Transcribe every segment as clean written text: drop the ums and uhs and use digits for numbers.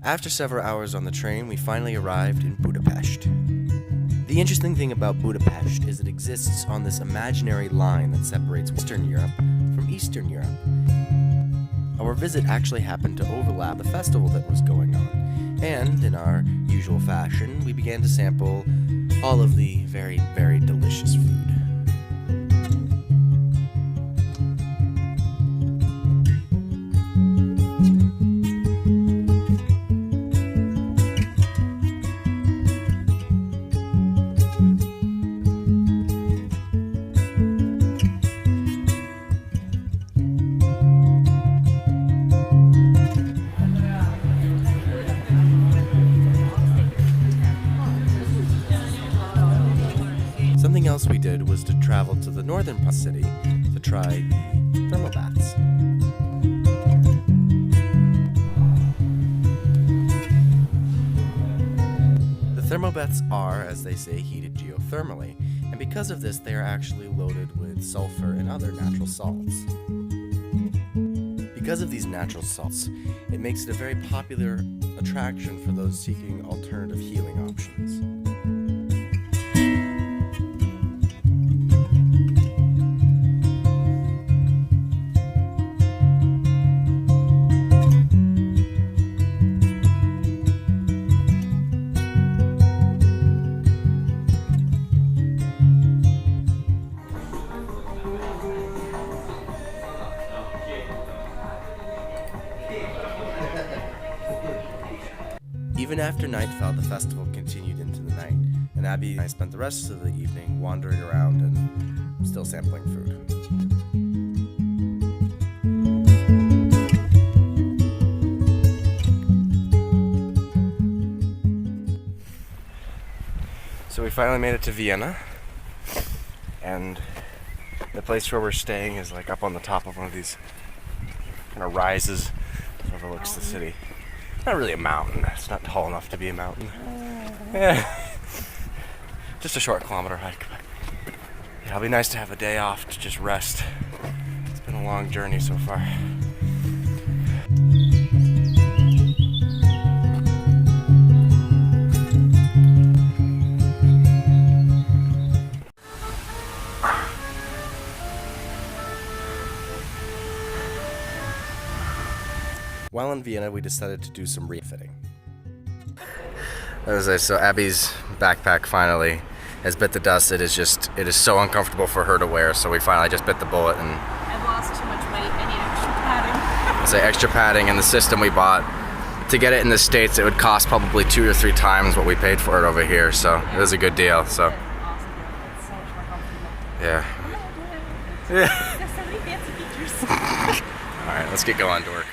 After several hours on the train, we finally arrived in Budapest. The interesting thing about Budapest is it exists on this imaginary line that separates Western Europe from Eastern Europe. Our visit actually happened to overlap the festival that was going on, and in our usual fashion, we began to sample all of the very, very delicious food. Something else we did was to travel to the northern part of the city to try the thermal baths. The thermal baths are, as they say, heated geothermally, and because of this they are actually loaded with sulfur and other natural salts. Because of these natural salts, it makes it a very popular attraction for those seeking alternative healing options. Even after nightfall, the festival continued into the night, and Abby and I spent the rest of the evening wandering around and still sampling food. So we finally made it to Vienna, and the place where we're staying is like up on the top of one of these kind of rises that overlooks the city. Not really a mountain. It's not tall enough to be a mountain. Yeah. Just a short kilometer hike. But yeah, it'll be nice to have a day off to just rest. It's been a long journey so far. While in Vienna, we decided to do some refitting. So Abby's backpack finally has bit the dust. It is so uncomfortable for her to wear, so we finally just bit the bullet and I've lost too much weight. I need extra padding. say extra padding, and the system we bought to get it in the States, it would cost probably 2 or 3 times what we paid for it over here, so it was a good deal. So Awesome. It's so much more comfortable. yeah. Yeah. There's so many fancy features. Alright, let's get going to work.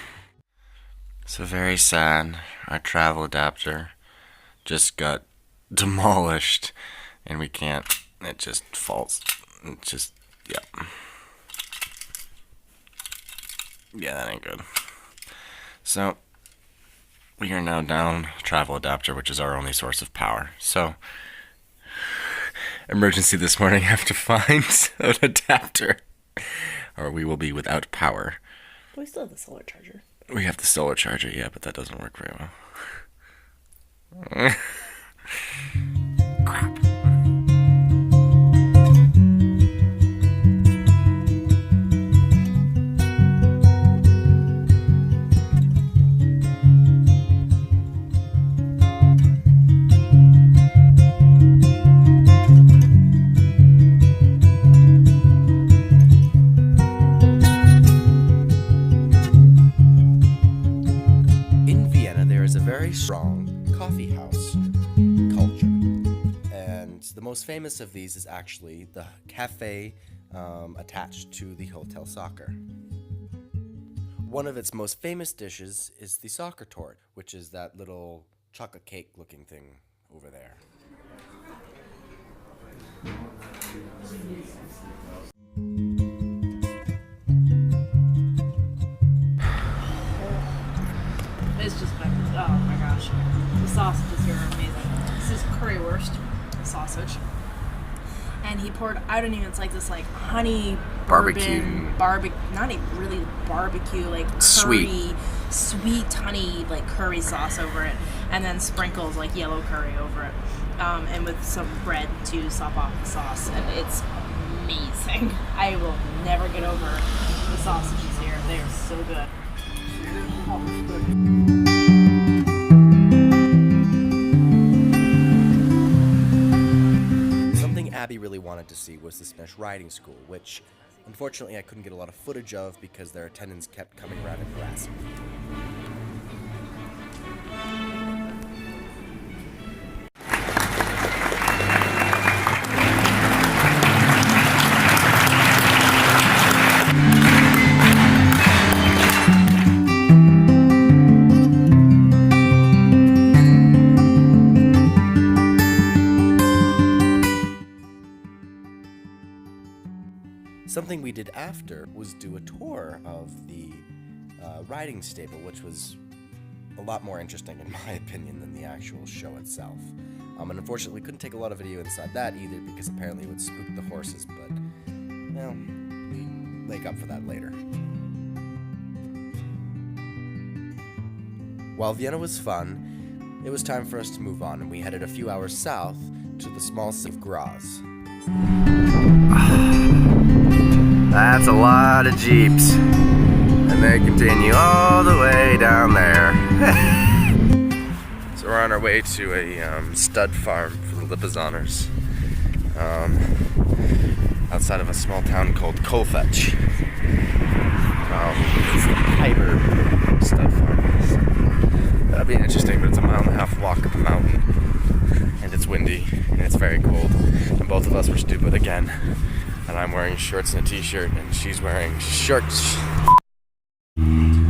So very sad, our travel adapter just got demolished and we can't, it just falls, it just, yeah. Yeah, that ain't good. So, we are now down travel adapter, which is our only source of power. So, emergency this morning, have to find an adapter or we will be without power. But we still have the solar charger. We have the solar charger, yeah, but that doesn't work very well. Crap. Very strong coffee house culture, and the most famous of these is actually the cafe attached to the Hotel Soccer. One of its most famous dishes is the soccer torte, which is that little chocolate cake looking thing over there. It's just better. Oh my gosh. The sausages here are amazing. This is currywurst sausage. And he poured, I don't even, it's like this like honey Barbecue. bourbon, not even really barbecue, like curry, Sweet. sweet, honey, like curry sauce over it, and then sprinkles like yellow curry over it, and with some bread to sop off the sauce, and it's amazing. I will never get over the sausages here. They are so good. Oh, good. Abby really wanted to see was the Spanish riding school, which unfortunately I couldn't get a lot of footage of because their attendants kept coming around and harassing me. Something we did after was do a tour of the riding stable, which was a lot more interesting in my opinion than the actual show itself. And unfortunately we couldn't take a lot of video inside that either because apparently it would spook the horses, but, well, we make up for that later. While Vienna was fun, it was time for us to move on, and we headed a few hours south to the small city of Graz. That's a lot of Jeeps, and they continue all the way down there. So we're on our way to a stud farm for the Lippizaners, outside of a small town called Kolfetch. It's the Piper stud farm. That'd be interesting, but it's a 1.5 mile walk up a mountain, and it's windy, and it's very cold, and both of us were stupid again. And I'm wearing shorts and a t-shirt, and she's wearing shorts.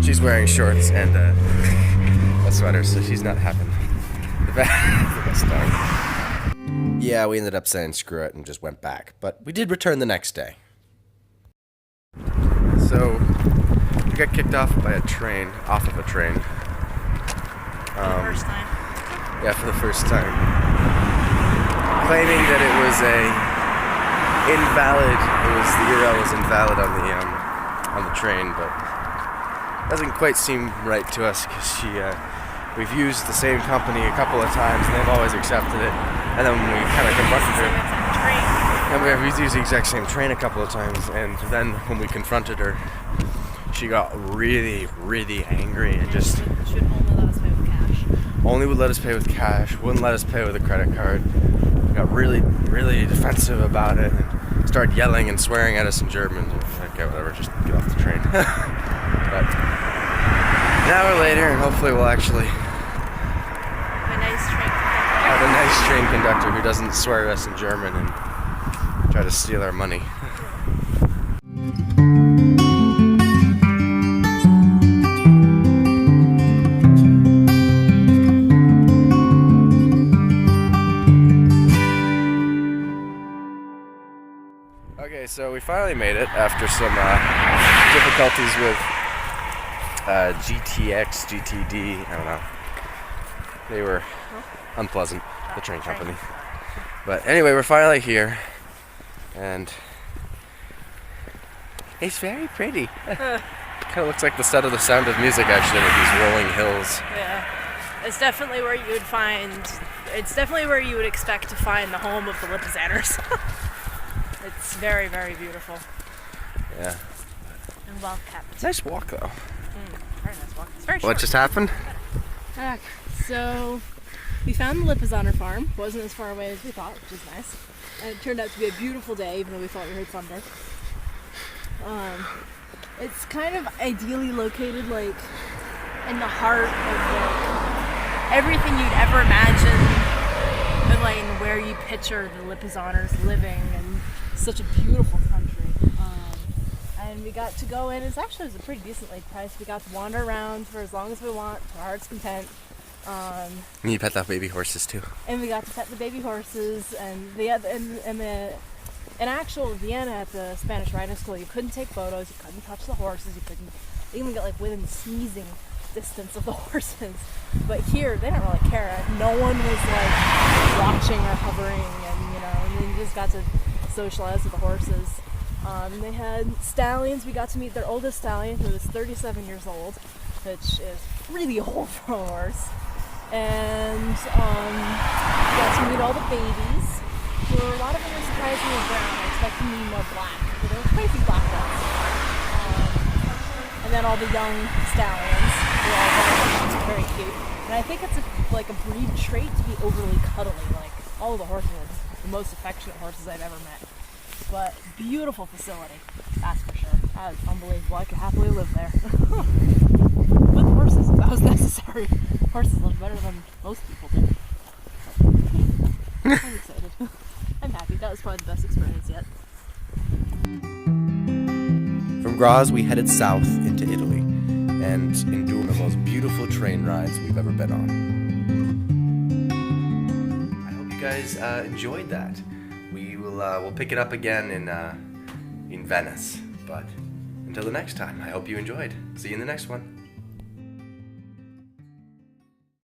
She's wearing shorts and a sweater, so she's not having the best time. Yeah, we ended up saying screw it and just went back, but we did return the next day. So we got kicked off by a train, off of a train. For the first time. Yeah, for the first time. Claiming that it was the URL was invalid on the train, but it doesn't quite seem right to us because we've used the same company a couple of times and they've always accepted it, and then we kind of confronted her, and we've used the exact same train a couple of times, and then when we confronted her, she got really, really angry and just should only let us pay with cash. Only would let us pay with cash, wouldn't let us pay with a credit card. Got really, really defensive about it and started yelling and swearing at us in German. Okay, whatever, just get off the train. But an hour later, and hopefully we'll actually have a nice train conductor who doesn't swear at us in German and try to steal our money. Okay, so we finally made it after some difficulties with GTX, GTD, I don't know. They were unpleasant, the train company. But anyway, we're finally here, and it's very pretty. Kind of looks like the set of The Sound of Music, actually, with these rolling hills. Yeah, it's definitely where you would find. It's definitely where you would expect to find the home of the Lippizaners. It's very, very beautiful. Yeah. And well kept. Nice walk, though. Very nice walk. It's very short. What just happened? So we found the Lippizaner farm. Wasn't as far away as we thought, which is nice. And it turned out to be a beautiful day, even though we thought we heard thunder. It's kind of ideally located, like, in the heart of, like, everything you'd ever imagine, and, like, where you picture the Lippizaners living, and such a beautiful country. And we got to go in. It was a pretty decently priced. We got to wander around for as long as we want, to our heart's content. And you pet the baby horses too. And we got to pet the baby horses, and in actual Vienna at the Spanish riding school, you couldn't take photos, you couldn't touch the horses, you couldn't even get like within sneezing distance of the horses. But here, they don't really care. No one was like watching or hovering, and you just got to socialize with the horses. They had stallions. We got to meet their oldest stallion, who was 37 years old. which is really old for a horse. And got to meet all the babies. A lot of them were surprisingly brown. I expected them to be more black, but there were quite a few black ones. And then all the young stallions were all very cute. And I think it's like a breed trait to be overly cuddly. Like, all of the horses are the most affectionate horses I've ever met. But beautiful facility, that's for sure. That was unbelievable. I could happily live there. With horses, if that was necessary. Horses live better than most people do. I'm excited. I'm happy. That was probably the best experience yet. From Graz, we headed south into Italy and endured the most beautiful train rides we've ever been on. I hope you guys enjoyed that. We'll pick it up again in Venice, but until the next time, I hope you enjoyed. See you in the next one.